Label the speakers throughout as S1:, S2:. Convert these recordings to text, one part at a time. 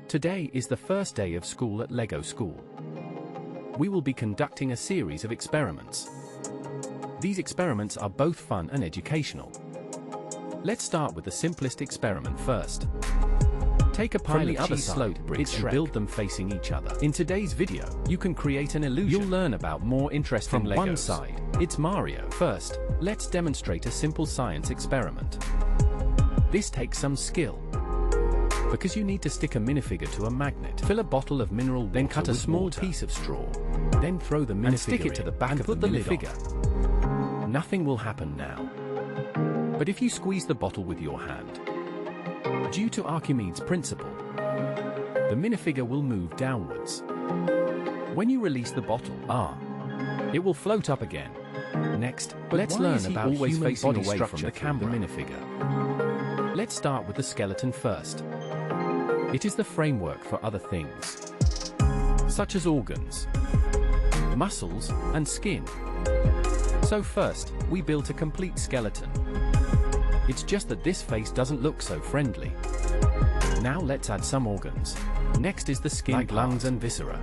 S1: Today is the first day of school at LEGO School. We will be conducting a series of experiments. These experiments are both fun and educational. Let's start with the simplest experiment first. Take a pile of cheese-sloped bricks and build them facing each other. In today's video, you can create an illusion. You'll learn about more interesting Legos. From one side, it's Mario. First, let's demonstrate a simple science experiment. This takes some skill, because you need to stick a minifigure to a magnet. Fill a bottle of mineral water, then cut a small piece of straw. Then throw the minifigure and stick it to the back of the minifigure. Nothing will happen now. But if you squeeze the bottle with your hand, due to Archimedes' principle, the minifigure will move downwards. When you release the bottle, it will float up again. Next, let's learn about always facing away from the camera minifigure. Let's start with the skeleton first. It is the framework for other things, such as organs, muscles, and skin. So first, we built a complete skeleton. It's just that this face doesn't look so friendly. Now let's add some organs. Next is the skin, like lungs and viscera.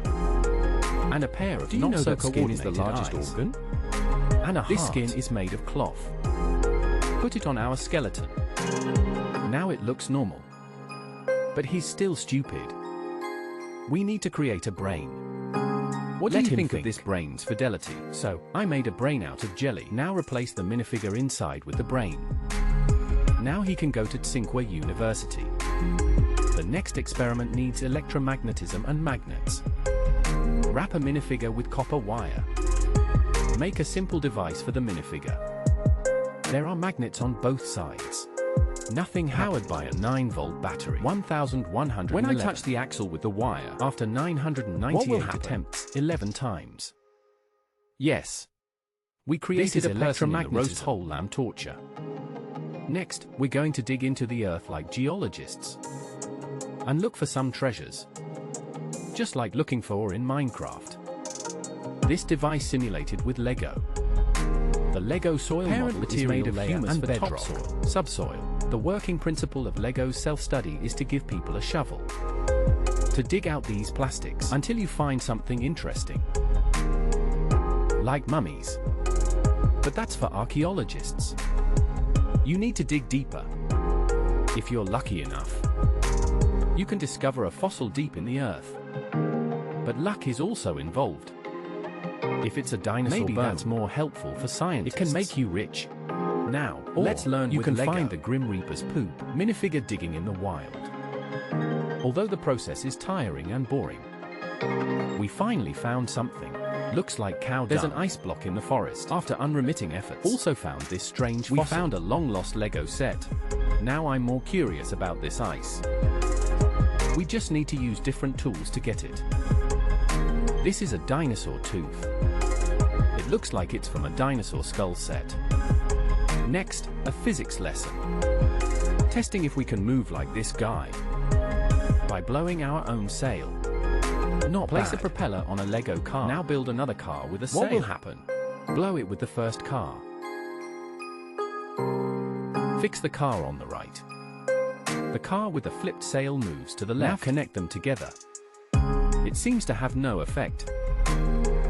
S1: And a pair of not-so-coordinated eyes. Do you know that skin is the largest organ? And a heart. This skin is made of cloth. Put it on our skeleton. Now it looks normal. But he's still stupid. We need to create a brain. What do you think of this brain's fidelity? So, I made a brain out of jelly. Now replace the minifigure inside with the brain. Now he can go to Tsinghua University. The next experiment needs electromagnetism and magnets. Wrap a minifigure with copper wire. Make a simple device for the minifigure. There are magnets on both sides. Nothing powered by a 9-volt battery. 1111. When I touch the axle with the wire, after 998 attempts, 11 times. Yes. We created a electromagnetism roast hole lamp torture. Next, we're going to dig into the earth like geologists and look for some treasures, just like looking for in Minecraft. This device simulated with LEGO. The LEGO soil model is made of humus and bedrock, topsoil, subsoil. The working principle of LEGO's self-study is to give people a shovel to dig out these plastics until you find something interesting, like mummies. But that's for archaeologists. You need to dig deeper. If you're lucky enough, you can discover a fossil deep in the earth. But luck is also involved. If it's a dinosaur bone, that's more helpful for scientists. It can make you rich. Now, let's learn you can find the Grim Reaper's poop minifigure digging in the wild. Although the process is tiring and boring, we finally found something. Looks like cow dung. There's an ice block in the forest. After unremitting efforts, also found this strange fossil. We found a long-lost Lego set. Now I'm more curious about this ice. We just need to use different tools to get it. This is a dinosaur tooth. It looks like it's from a dinosaur skull set. Next, a physics lesson. Testing if we can move like this guy by blowing our own sail. Not place a propeller on a LEGO car. Now build another car with a sail. What will happen? Blow it with the first car. Fix the car on the right. The car with the flipped sail moves to the left. Now connect them together. It seems to have no effect.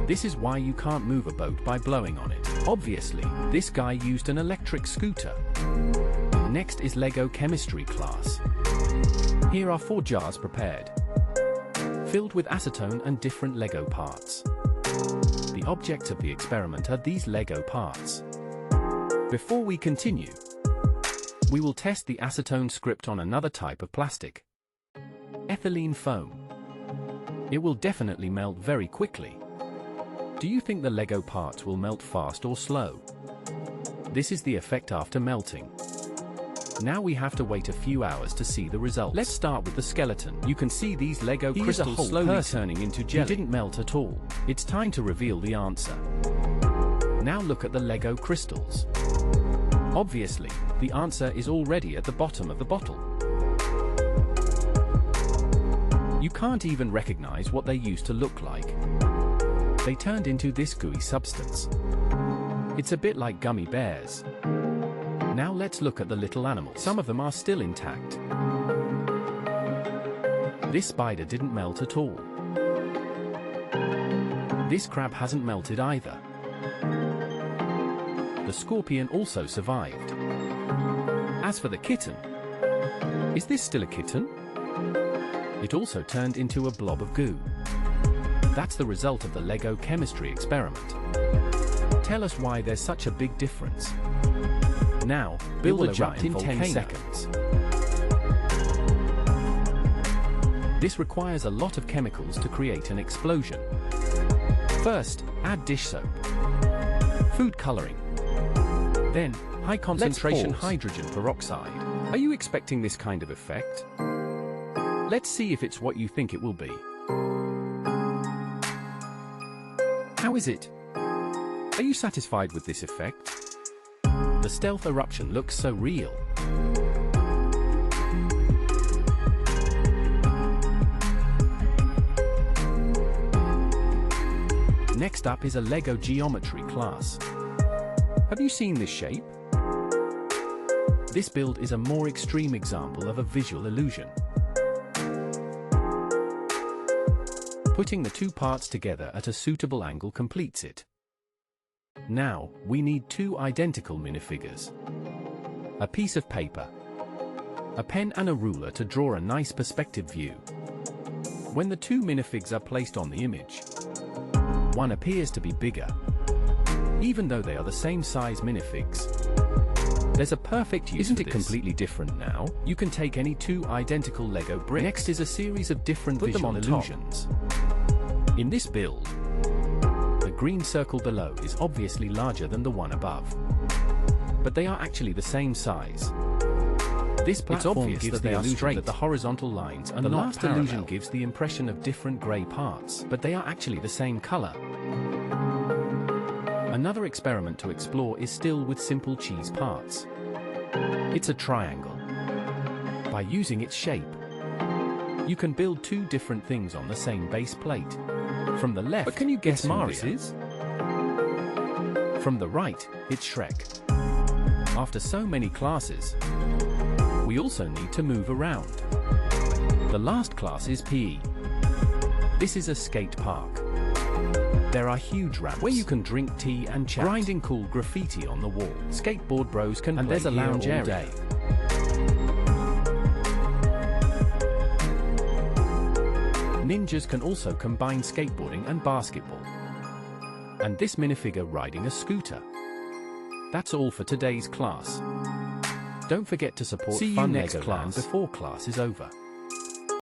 S1: This is why you can't move a boat by blowing on it. Obviously, this guy used an electric scooter. Next is LEGO chemistry class. Here are 4 jars prepared, filled with acetone and different LEGO parts. The objects of the experiment are these LEGO parts. Before we continue, we will test the acetone script on another type of plastic, ethylene foam. It will definitely melt very quickly. Do you think the LEGO parts will melt fast or slow? This is the effect after melting. Now we have to wait a few hours to see the result. Let's start with the skeleton. You can see these LEGO crystals slowly turning into jelly. He didn't melt at all. It's time to reveal the answer. Now look at the LEGO crystals. Obviously, the answer is already at the bottom of the bottle. You can't even recognize what they used to look like. They turned into this gooey substance. It's a bit like gummy bears. Now let's look at the little animals. Some of them are still intact. This spider didn't melt at all. This crab hasn't melted either. The scorpion also survived. As for the kitten, is this still a kitten? It also turned into a blob of goo. That's the result of the Lego chemistry experiment. Tell us why there's such a big difference. Now, build a giant volcano. 10 seconds. This requires a lot of chemicals to create an explosion. First, add dish soap, food coloring, then high concentration hydrogen peroxide. Are you expecting this kind of effect? Let's see if it's what you think it will be. How is it? Are you satisfied with this effect? The stealth eruption looks so real. Next up is a Lego geometry class. Have you seen this shape? This build is a more extreme example of a visual illusion. Putting the two parts together at a suitable angle completes it. Now, we need two identical minifigures. A piece of paper, a pen and a ruler to draw a nice perspective view. When the two minifigs are placed on the image, one appears to be bigger, even though they are the same size minifigs. There's a perfect use for this. Isn't it completely different now? You can take any two identical Lego bricks. Next is a series of different visual illusions. In this build, the green circle below is obviously larger than the one above, but they are actually the same size. This platform gives the illusion that the horizontal lines are not parallel. The last illusion gives the impression of different grey parts, but they are actually the same color. Another experiment to explore is still with simple cheese parts. It's a triangle. By using its shape, you can build two different things on the same base plate. From the left, but can you guess who this is? From the right, it's Shrek. After so many classes, we also need to move around. The last class is PE. This is a skate park. There are huge ramps where you can drink tea and chat. Grinding cool graffiti on the wall. Skateboard bros can play there's a lounge area. Day. Ninjas can also combine skateboarding and basketball. And this minifigure riding a scooter. That's all for today's class. Don't forget to support Fun Lego Land before class is over.